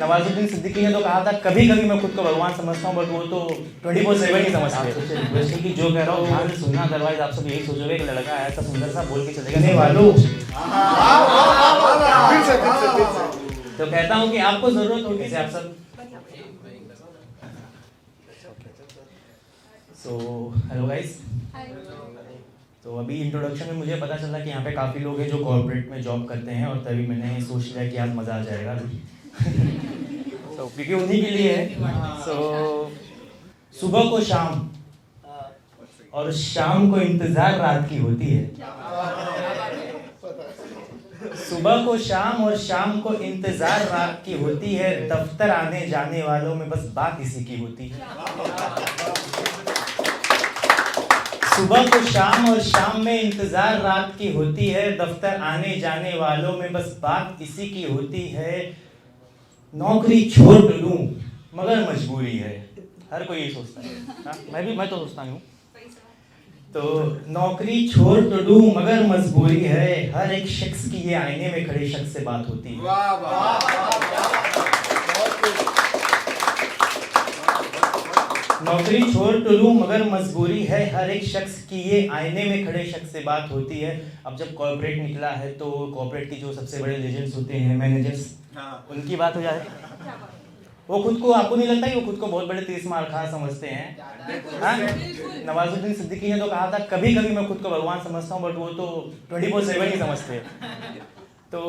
नवाजुद्दीन सिद्दीकी ने तो कहा था कभी कभी मैं खुद को भगवान समझता हूँ, बट वो तो 24/7 ही समझते हैं। वैसे कि जो कह रहा हूँ ध्यान से सुनना, अदरवाइज आप सब यही सोचोगे कि लड़का आया था सुंदर सा बोल के चलेगा नहीं वालों। तो कहता हूँ कि आपको जरूरत होगी से आप सब। So hello guys. तो अभी इंट्रोडक्शन में मुझे पता चला कि यहाँ पे काफ़ी लोग हैं जो कॉर्पोरेट में जॉब करते हैं, और तभी मैंने सोच लिया कि आज मज़ा आ जाएगा तो क्योंकि उन्हीं के लिए है। सो सुबह को शाम और शाम को इंतज़ार रात की होती है। सुबह को शाम और शाम को इंतज़ार रात की होती है। दफ्तर आने जाने वालों में बस बात इसी की होती है। सुबह को शाम और शाम में इंतजार रात की होती है। दफ्तर आने जाने वालों में बस बात इसी की होती है। नौकरी छोड़ लूं मगर मजबूरी है। हर कोई यही सोचता है। मैं तो सोचता हूँ। तो नौकरी छोड़ तो लूं मगर मजबूरी है। हर एक शख्स की ये आईने में खड़े शख्स से बात होती है। नौकरी छोड़ तो लूं मगर मजबूरी है। हर एक शख्स की ये आईने में खड़े शख्स से बात होती है। अब जब कॉर्पोरेट निकला है तो कॉर्पोरेट की जो सबसे बड़े लेजेंड्स होते हैं, मैनेजर्स, उनकी बात हो जाए। वो खुद को, आपको नहीं लगता कि वो खुद को बहुत बड़े तीस मार खा समझते हैं? हाँ, नवाजुद्दीन सिद्दीकी ने तो कहा था कभी कभी मैं खुद को भगवान समझता हूँ, बट वो तो 24/7 ही समझते हैं। तो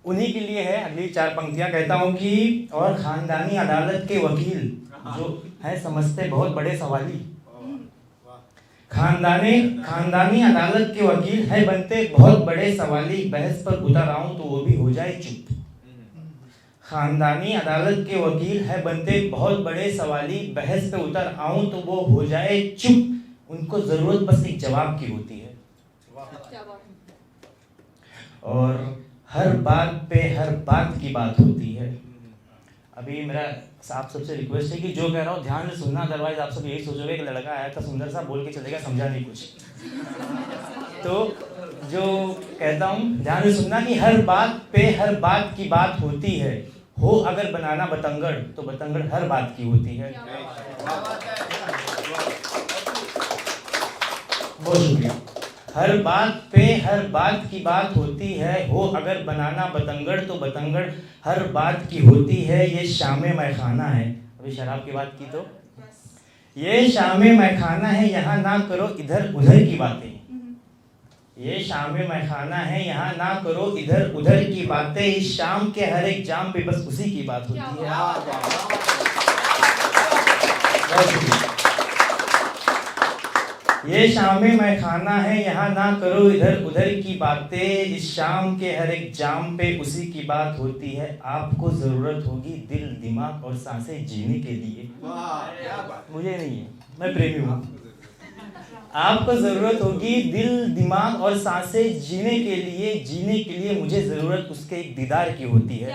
उन्हीं के लिए है अगली चार पंक्तियां। कहता हूँ कि और खानदानी अदालत के वकील जो है समझते बहुत बड़े सवाली। खानदानी अदालत के वकील है बनते बहुत बड़े सवाली। बहस पर उतर आऊं तो वो भी हो जाए चुप। खानदानी अदालत के वकील है बनते बहुत बड़े सवाली। बहस पे उतर आऊं तो वो हो जाए चुप। उनको जरूरत बस एक जवाब की होती है। और हर बात पे हर बात की बात होती है। अभी मेरा आप सबसे रिक्वेस्ट है कि जो कह रहा हूँ ध्यान से सुनना, अदरवाइज आप सब यही सोचोगे कि लड़का आया था सुंदर सा बोल के चलेगा, समझा नहीं कुछ। तो जो कहता हूँ ध्यान से सुनना कि हर बात पे हर बात की बात होती है। हो अगर बनाना बतंगड़ तो बतंगड़ हर बात की होती है। बहुत शुक्रिया। हर बात पे हर बात की बात होती है। हो अगर बनाना बतंगड़ तो बतंगड़ हर बात की होती है। ये शामे मैखाना है। अभी शराब की बात की तो ये शामे मैखाना है। यहाँ ना करो इधर उधर की बातें। ये शामे मैखाना है, यहाँ ना करो इधर उधर की बातें। इस शाम के हर एक जाम पे बस उसी की बात होती है। बहुत शुक्रिया। ये शामे मैखाना है, यहाँ ना करो इधर उधर की बातें। इस शाम के हर एक जाम पे उसी की बात होती है। आपको जरूरत होगी दिल दिमाग और सांसें जीने के लिए। मुझे नहीं है, मैं प्रेमी हूँ। आपको जरूरत होगी दिल दिमाग और सांसें जीने के लिए। जीने के लिए मुझे जरूरत उसके एक दीदार की होती है।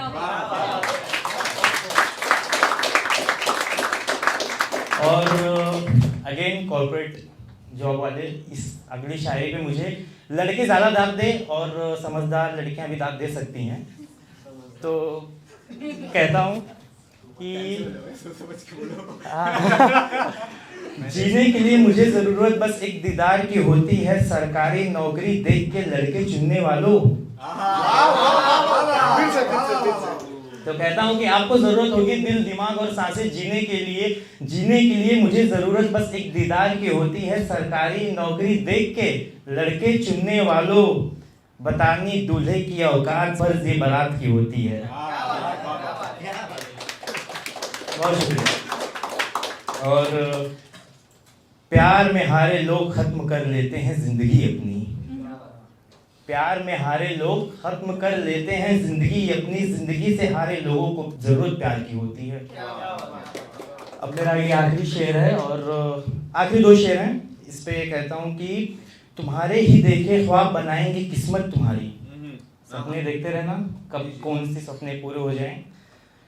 और अगेन कॉर्पोरेट जॉब वाले इस अगली शायरी पे मुझे लड़के ज़्यादा दाद दे और समझदार लड़कियां भी दाद दे सकती हैं। तो कहता हूँ कि जीने के लिए मुझे ज़रूरत बस एक दीदार की होती है। सरकारी नौकरी देख के लड़के चुनने वालों। तो कहता हूँ कि आपको ज़रूरत होगी दिल दिमाग और सांसें जीने के लिए। जीने के लिए मुझे ज़रूरत बस एक दीदार की होती है। सरकारी नौकरी देख के लड़के चुनने वालों। बतानी दूल्हे की औकात फर्ज ये बारात की होती है। बहुत शुक्रिया। और प्यार में हारे लोग खत्म कर लेते हैं जिंदगी अपनी। प्यार में हारे लोग खत्म कर लेते हैं जिंदगी अपनी। जिंदगी से हारे लोगों को जरूरत प्यार की होती है। अब मेरा ये आखिरी शेर है, और आखिरी दो शेर हैं। इस पे कहता हूँ कि तुम्हारे ही देखे ख्वाब बनाएंगे किस्मत तुम्हारी। सपने देखते रहना, कब कौन से सपने पूरे हो जाएं।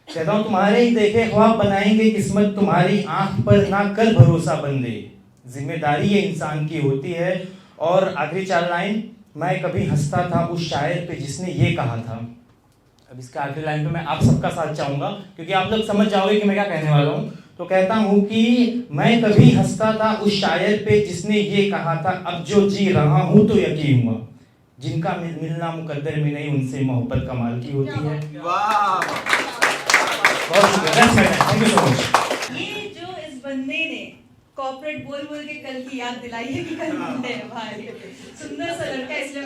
कहता हूँ तुम्हारे ही देखे ख्वाब बनाएंगे किस्मत तुम्हारी। आंख पर ना कर भरोसा बंदे, जिम्मेदारी ये इंसान की होती है। और आखिरी चार लाइन, मैं कभी हंसता था उस शायर पे जिसने ये कहा था अब इसका आखिरी लाइन पे मैं आप सबका साथ चाहूंगा, क्योंकि आप लोग समझ जाओगे कि मैं क्या कहने वाला हूँ। तो कहता हूँ कि मैं कभी हंसता था उस शायर पे जिसने ये कहा था, अब जो जी रहा हूँ तो यकीन हुआ, जिनका मिलना मुकद्दर में नहीं उनसे मोहब्बत कमाल की होती है। बहुत शुक्रिया, थैंक यू सो मच। ये जो इस बंदे ने कॉर्पोरेट बोल बोल के कल की याद दिलाई है कि कल मिलते हैं भाई, सुंदर सा लड़का, इसलिए